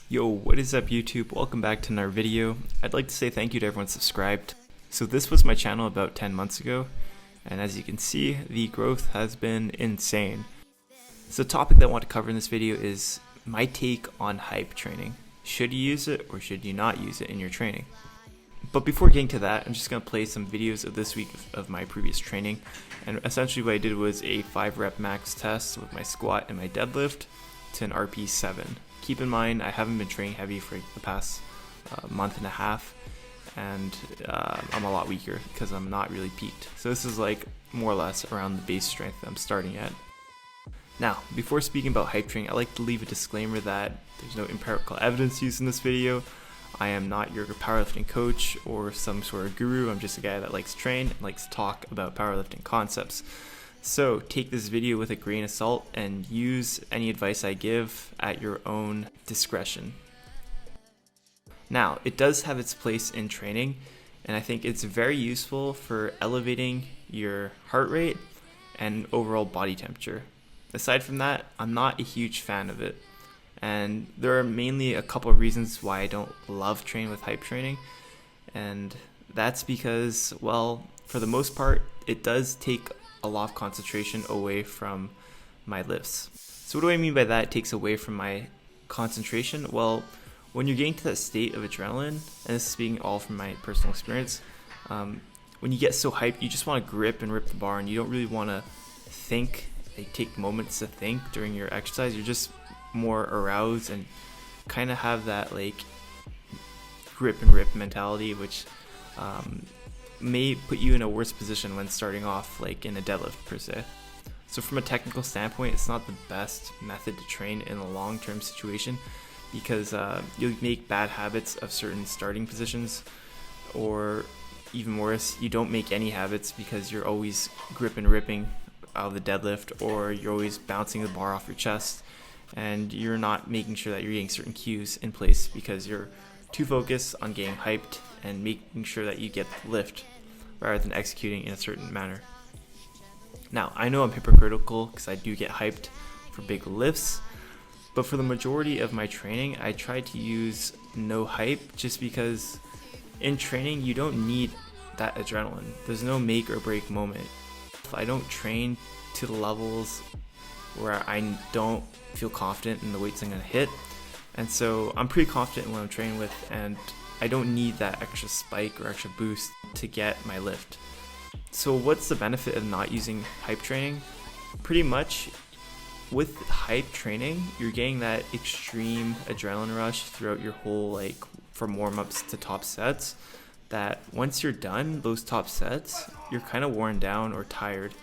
Yo, what is up YouTube? Welcome back to another video. I'd like to say thank you to everyone subscribed. So this was my channel about 10 months ago, and as you can see, the growth has been insane. So the topic that I want to cover in this video is my take on hype training. Should you use it or should you not use it in your training? But before getting to that, I'm just going to play some videos of this week of my previous training. And essentially what I did was a 5 rep max test with my squat and my deadlift to an RP 7. Keep in mind, I haven't been training heavy for the past month and a half, and I'm a lot weaker because I'm not really peaked. So this is like more or less around the base strength I'm starting at. Now, before speaking about hype training, I like to leave a disclaimer that there's no empirical evidence used in this video. I am not your powerlifting coach or some sort of guru. I'm just a guy that likes to train and likes to talk about powerlifting concepts. So take this video with a grain of salt and use any advice I give at your own discretion. Now, it does have its place in training, and I think it's very useful for elevating your heart rate and overall body temperature. Aside from that, I'm not a huge fan of it. And there are mainly a couple of reasons why I don't love training with hype training. And that's because, well, for the most part, it does take a lot of concentration away from my lifts. So what do I mean by that? It takes away from my concentration? Well, when you're getting to that state of adrenaline, and this is speaking all from my personal experience, when you get so hyped, you just want to grip and rip the bar, and you don't really want to think, take moments to think during your exercise. You're just more aroused and kind of have that like grip and rip mentality, which may put you in a worse position when starting off, like in a deadlift per se. So from a technical standpoint, it's not the best method to train in a long-term situation, because you'll make bad habits of certain starting positions, or even worse, you don't make any habits because you're always grip and ripping out of the deadlift, or you're always bouncing the bar off your chest, and you're not making sure that you're getting certain cues in place because you're too focused on getting hyped and making sure that you get the lift rather than executing in a certain manner. Now, I know I'm hypocritical because I do get hyped for big lifts, but for the majority of my training, I try to use no hype, just because in training, you don't need that adrenaline. There's no make or break moment. If I don't train to the levels where I don't feel confident in the weights I'm going to hit, and so I'm pretty confident in what I'm training with, and I don't need that extra spike or extra boost to get my lift. So what's the benefit of not using hype training? Pretty much with hype training, you're getting that extreme adrenaline rush throughout your whole, like from warm-ups to top sets, that once you're done those top sets, you're kind of worn down or tired.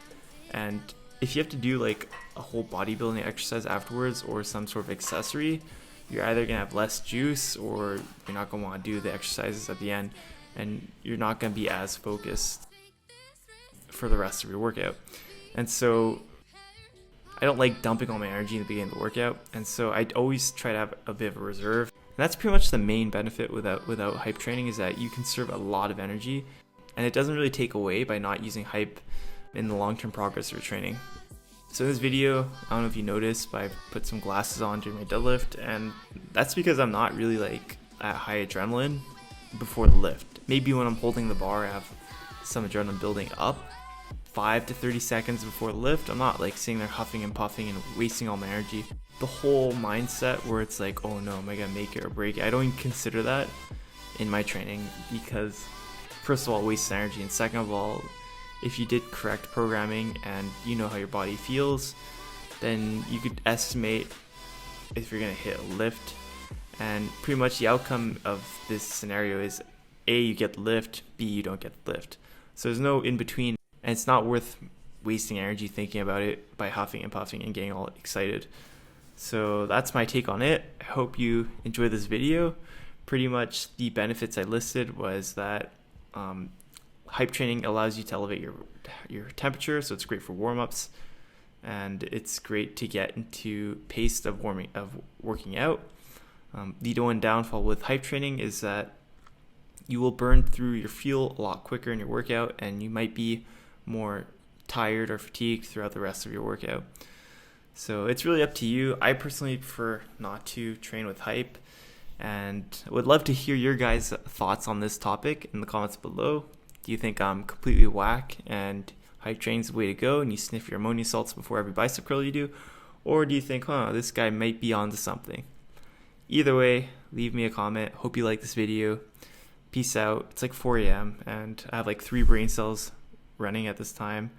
And if you have to do like a whole bodybuilding exercise afterwards or some sort of accessory, you're either going to have less juice, or you're not going to want to do the exercises at the end, and you're not going to be as focused for the rest of your workout. And so I don't like dumping all my energy in the beginning of the workout, and so I always try to have a bit of a reserve. And that's pretty much the main benefit without hype training, is that you conserve a lot of energy, and it doesn't really take away by not using hype in the long-term progress of your training. So in this video, I don't know if you noticed, but I put some glasses on during my deadlift, and that's because I'm not really like at high adrenaline before the lift. Maybe when I'm holding the bar, I have some adrenaline building up 5 to 30 seconds before the lift. I'm not like sitting there huffing and puffing and wasting all my energy. The whole mindset where it's like, oh no, am I gonna make it or break it? I don't even consider that in my training, because first of all, it wastes energy, and second of all, if you did correct programming and you know how your body feels, then you could estimate if you're going to hit a lift. And pretty much the outcome of this scenario is A, you get the lift, B, you don't get the lift. So there's no in between, and it's not worth wasting energy thinking about it by huffing and puffing and getting all excited. So that's my take on it. I hope you enjoyed this video. Pretty much the benefits I listed was that hype training allows you to elevate your temperature, so it's great for warm-ups, and it's great to get into pace of working out. The one downfall with hype training is that you will burn through your fuel a lot quicker in your workout, and you might be more tired or fatigued throughout the rest of your workout. So it's really up to you. I personally prefer not to train with hype, And I would love to hear your guys' thoughts on this topic in the comments below. Do you think I'm completely whack and hype training's the way to go and you sniff your ammonia salts before every bicep curl you do? Or do you think, this guy might be onto something? Either way, leave me a comment. Hope you like this video. Peace out. It's like 4 a.m. and I have like 3 brain cells running at this time.